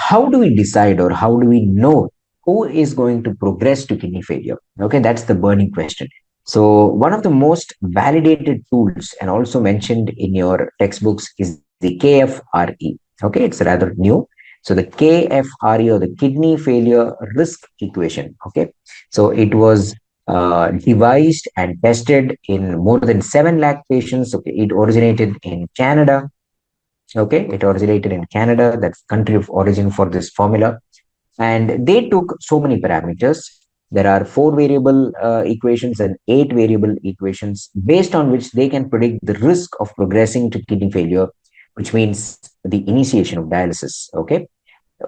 how do we decide or how do we know who is going to progress to kidney failure? Okay, that's the burning question. So one of the most validated tools and also mentioned in your textbooks is the KFRE. Okay, it's rather new. So the KFRE, or the kidney failure risk equation. Okay, so it was devised and tested in more than 7 lakh patients. Okay, it originated in Canada. Okay, it originated in Canada. That's country of origin for this formula. And they took so many parameters. There are 4 variable equations and 8 variable equations based on which they can predict the risk of progressing to kidney failure, which means the initiation of dialysis, okay,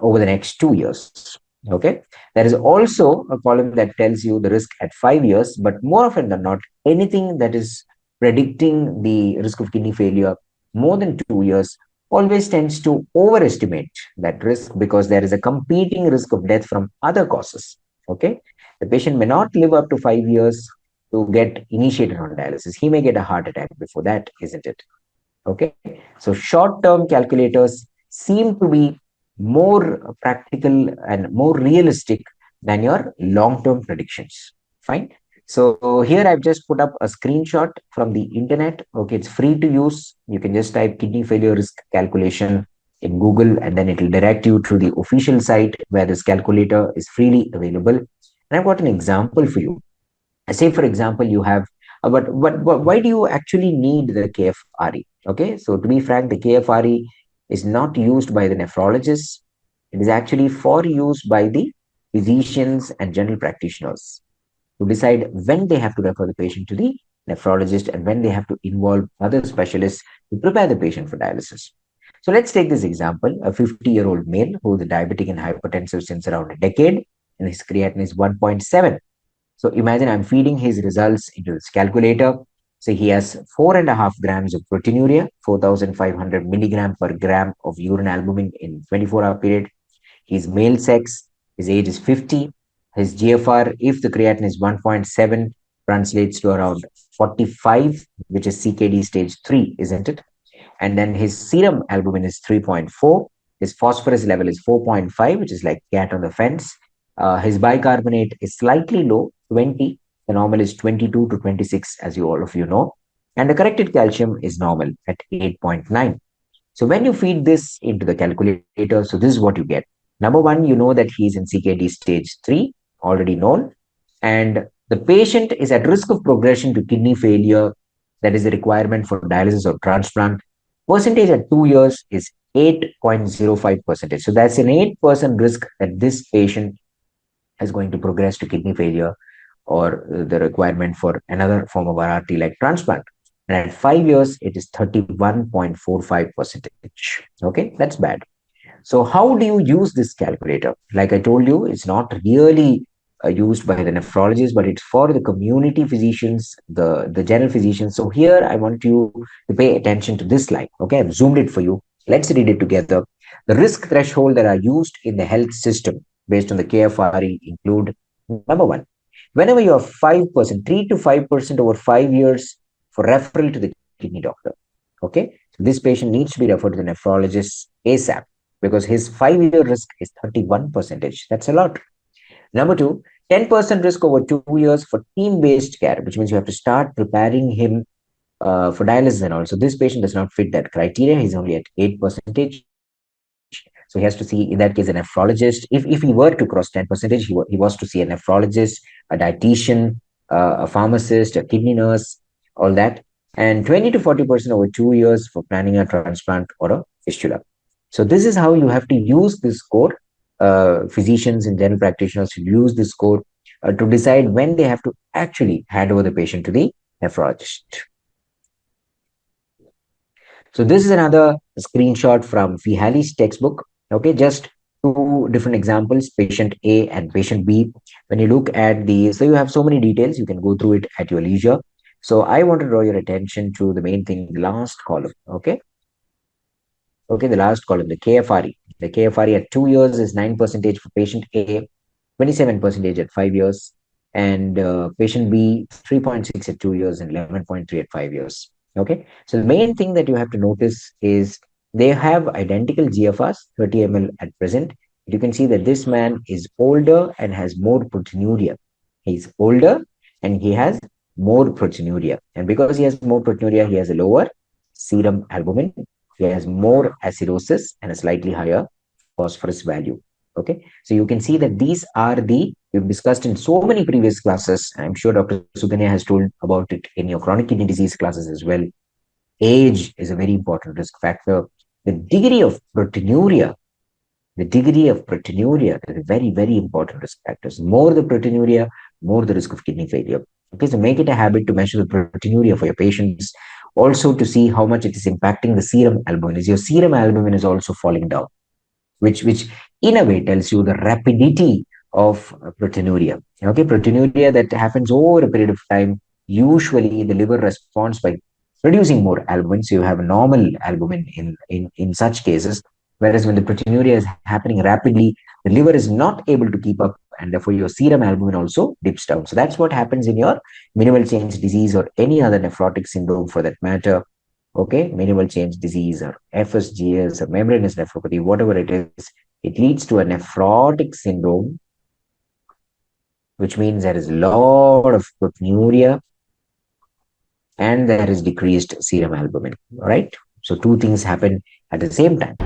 over the next 2 years. Okay, there is also a column that tells you the risk at 5 years, but more often than not, anything that is predicting the risk of kidney failure more than 2 years always tends to overestimate that risk because there is a competing risk of death from other causes. Okay, the patient may not live up to 5 years to get initiated on dialysis. He may get a heart attack before that, isn't it? Okay, so short-term calculators seem to be more practical and more realistic than your long-term predictions. Fine. So here I've just put up a screenshot from the internet. Okay, it's free to use. You can just type kidney failure risk calculation in Google, and then it will direct you to the official site where this calculator is freely available. And I've got an example for you. Say, for example, you have, but why do you actually need the KFRE? Okay, so to be frank, the KFRE is not used by the nephrologists. It is actually for use by the physicians and general practitioners to decide when they have to refer the patient to the nephrologist and when they have to involve other specialists to prepare the patient for dialysis. So let's take this example, a 50-year-old male who is diabetic and hypertensive since around a decade, and his creatinine is 1.7. So imagine I'm feeding his results into this calculator. So he has 4.5 grams of proteinuria, 4,500 milligram per gram of urine albumin in 24-hour period. His male sex, his age is 50. His GFR, if the creatinine is 1.7, translates to around 45, which is CKD stage 3, isn't it? And then his serum albumin is 3.4. His phosphorus level is 4.5, which is like cat on the fence. His bicarbonate is slightly low, 20. The normal is 22 to 26, as all of you know. And the corrected calcium is normal at 8.9. So when you feed this into the calculator, so this is what you get. Number one, you know that he's in CKD stage 3, already known. And the patient is at risk of progression to kidney failure. That is the requirement for dialysis or transplant. Percentage at 2 years is 8.05%. So that's an 8% risk that this patient is going to progress to kidney failure or the requirement for another form of RRT like transplant. And at 5 years, it is 31.45%. Okay, that's bad. So how do you use this calculator? Like I told you, it's not really used by the nephrologists, but it's for the community physicians, the general physicians. So here I want you to pay attention to this slide. Okay, I've zoomed it for you. Let's read it together. The risk threshold that are used in the health system based on the KFRE include, number one, whenever you have 5%, 3 to 5% over 5 years for referral to the kidney doctor. Okay, so this patient needs to be referred to the nephrologist ASAP because his 5-year risk is 31%. That's a lot. Number two, 10% risk over 2 years for team-based care, which means you have to start preparing him for dialysis and all. So this patient does not fit that criteria. He's only at 8%. So he has to see, in that case, a nephrologist. If he were to cross 10%, he was to see a nephrologist, a dietitian, a pharmacist, a kidney nurse, all that. And 20 to 40% over 2 years for planning a transplant or a fistula. So this is how you have to use this score. Physicians and general practitioners should use this score to decide when they have to actually hand over the patient to the nephrologist. So this is another screenshot from Fihali's textbook. Okay, just 2 different examples, patient A and patient B. When you look at the, so you have so many details, you can go through it at your leisure. So I want to draw your attention to the main thing, the last column. Okay, the last column, the KFRE. The KFRE at 2 years is 9% for patient A, 27% at 5 years, and patient B, 3.6 at 2 years and 11.3 at 5 years. Okay, so the main thing that you have to notice is they have identical GFRs, 30 ml at present, You can see that this man is older and has more proteinuria. He's older and he has more proteinuria. And because he has more proteinuria, he has a lower serum albumin. He has more acidosis and a slightly higher phosphorus value. Okay, so you can see that these are we've discussed in so many previous classes. I'm sure Dr. Suganya has told about it in your chronic kidney disease classes as well. Age is a very important risk factor. The degree of proteinuria is a very, very important risk factor. More the proteinuria, more the risk of kidney failure. Okay, so make it a habit to measure the proteinuria for your patients. Also to see how much it is impacting the serum albumin. Is your serum albumin is also falling down, which in a way tells you the rapidity of proteinuria. Okay, proteinuria that happens over a period of time. Usually, the liver responds by producing more albumin. So you have normal albumin in such cases. Whereas when the proteinuria is happening rapidly, the liver is not able to keep up, and therefore your serum albumin also dips down. So that's what happens in your minimal change disease or any other nephrotic syndrome for that matter. Okay, minimal change disease or FSGS or membranous nephropathy, whatever it is, it leads to a nephrotic syndrome, which means there is a lot of proteinuria and there is decreased serum albumin. All right, so two things happen at the same time.